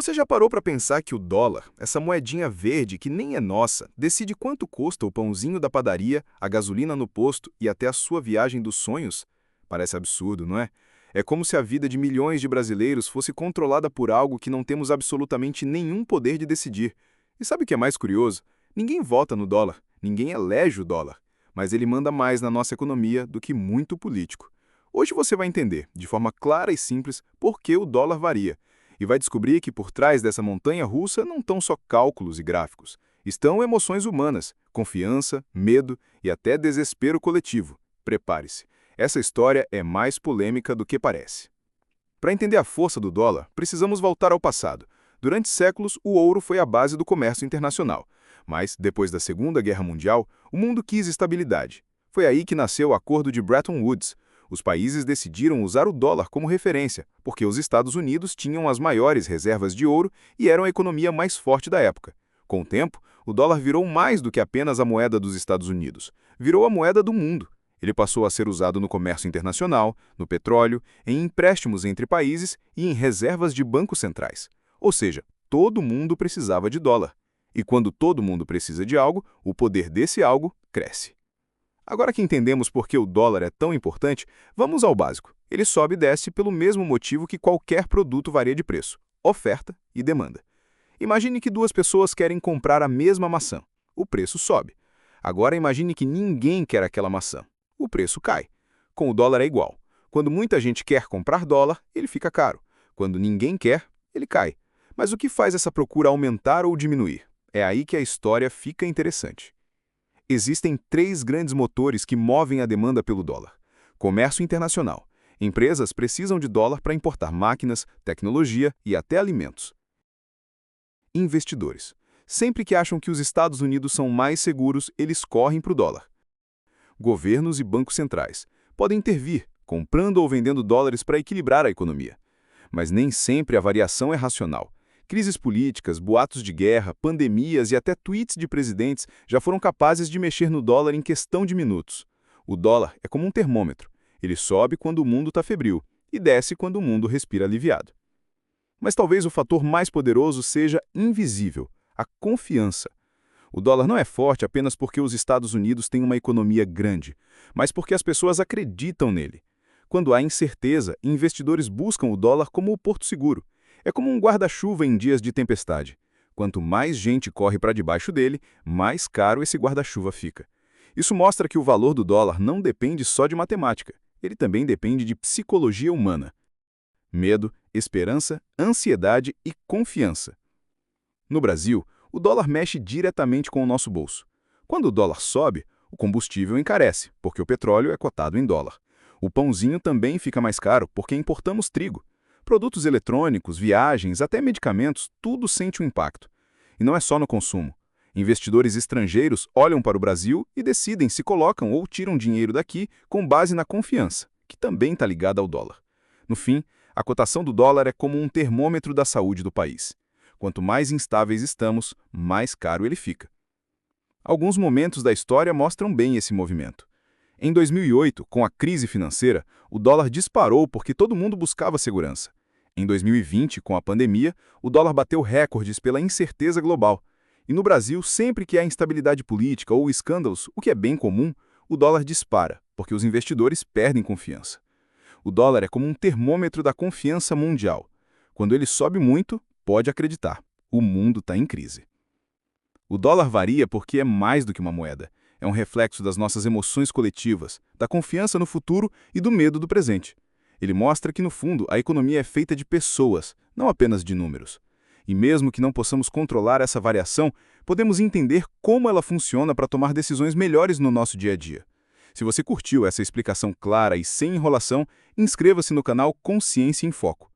Você já parou para pensar que o dólar, essa moedinha verde que nem é nossa, decide quanto custa o pãozinho da padaria, a gasolina no posto e até a sua viagem dos sonhos? Parece absurdo, não é? É como se a vida de milhões de brasileiros fosse controlada por algo que não temos absolutamente nenhum poder de decidir. E sabe o que é mais curioso? Ninguém vota no dólar, ninguém elege o dólar, mas ele manda mais na nossa economia do que muito político. Hoje você vai entender, de forma clara e simples, por que o dólar varia. E vai descobrir que por trás dessa montanha-russa não estão só cálculos e gráficos. Estão emoções humanas, confiança, medo e até desespero coletivo. Prepare-se. Essa história é mais polêmica do que parece. Para entender a força do dólar, precisamos voltar ao passado. Durante séculos, o ouro foi a base do comércio internacional. Mas, depois da Segunda Guerra Mundial, o mundo quis estabilidade. Foi aí que nasceu o Acordo de Bretton Woods. Os países decidiram usar o dólar como referência, porque os Estados Unidos tinham as maiores reservas de ouro e eram a economia mais forte da época. Com o tempo, o dólar virou mais do que apenas a moeda dos Estados Unidos. Virou a moeda do mundo. Ele passou a ser usado no comércio internacional, no petróleo, em empréstimos entre países e em reservas de bancos centrais. Ou seja, todo mundo precisava de dólar. E quando todo mundo precisa de algo, o poder desse algo cresce. Agora que entendemos por que o dólar é tão importante, vamos ao básico. Ele sobe e desce pelo mesmo motivo que qualquer produto varia de preço: oferta e demanda. Imagine que duas pessoas querem comprar a mesma maçã. O preço sobe. Agora imagine que ninguém quer aquela maçã. O preço cai. Com o dólar é igual. Quando muita gente quer comprar dólar, ele fica caro. Quando ninguém quer, ele cai. Mas o que faz essa procura aumentar ou diminuir? É aí que a história fica interessante. Existem três grandes motores que movem a demanda pelo dólar. Comércio internacional. Empresas precisam de dólar para importar máquinas, tecnologia e até alimentos. Investidores. Sempre que acham que os Estados Unidos são mais seguros, eles correm para o dólar. Governos e bancos centrais. Podem intervir, comprando ou vendendo dólares para equilibrar a economia. Mas nem sempre a variação é racional. Crises políticas, boatos de guerra, pandemias e até tweets de presidentes já foram capazes de mexer no dólar em questão de minutos. O dólar é como um termômetro. Ele sobe quando o mundo está febril e desce quando o mundo respira aliviado. Mas talvez o fator mais poderoso seja invisível: a confiança. O dólar não é forte apenas porque os Estados Unidos têm uma economia grande, mas porque as pessoas acreditam nele. Quando há incerteza, investidores buscam o dólar como o porto seguro. É como um guarda-chuva em dias de tempestade. Quanto mais gente corre para debaixo dele, mais caro esse guarda-chuva fica. Isso mostra que o valor do dólar não depende só de matemática. Ele também depende de psicologia humana. Medo, esperança, ansiedade e confiança. No Brasil, o dólar mexe diretamente com o nosso bolso. Quando o dólar sobe, o combustível encarece, porque o petróleo é cotado em dólar. O pãozinho também fica mais caro, porque importamos trigo. Produtos eletrônicos, viagens, até medicamentos, tudo sente um impacto. E não é só no consumo. Investidores estrangeiros olham para o Brasil e decidem se colocam ou tiram dinheiro daqui com base na confiança, que também está ligada ao dólar. No fim, a cotação do dólar é como um termômetro da saúde do país. Quanto mais instáveis estamos, mais caro ele fica. Alguns momentos da história mostram bem esse movimento. Em 2008, com a crise financeira, o dólar disparou porque todo mundo buscava segurança. Em 2020, com a pandemia, o dólar bateu recordes pela incerteza global. E no Brasil, sempre que há instabilidade política ou escândalos, o que é bem comum, o dólar dispara, porque os investidores perdem confiança. O dólar é como um termômetro da confiança mundial. Quando ele sobe muito, pode acreditar, o mundo está em crise. O dólar varia porque é mais do que uma moeda. É um reflexo das nossas emoções coletivas, da confiança no futuro e do medo do presente. Ele mostra que, no fundo, a economia é feita de pessoas, não apenas de números. E mesmo que não possamos controlar essa variação, podemos entender como ela funciona para tomar decisões melhores no nosso dia a dia. Se você curtiu essa explicação clara e sem enrolação, inscreva-se no canal Consciência em Foco.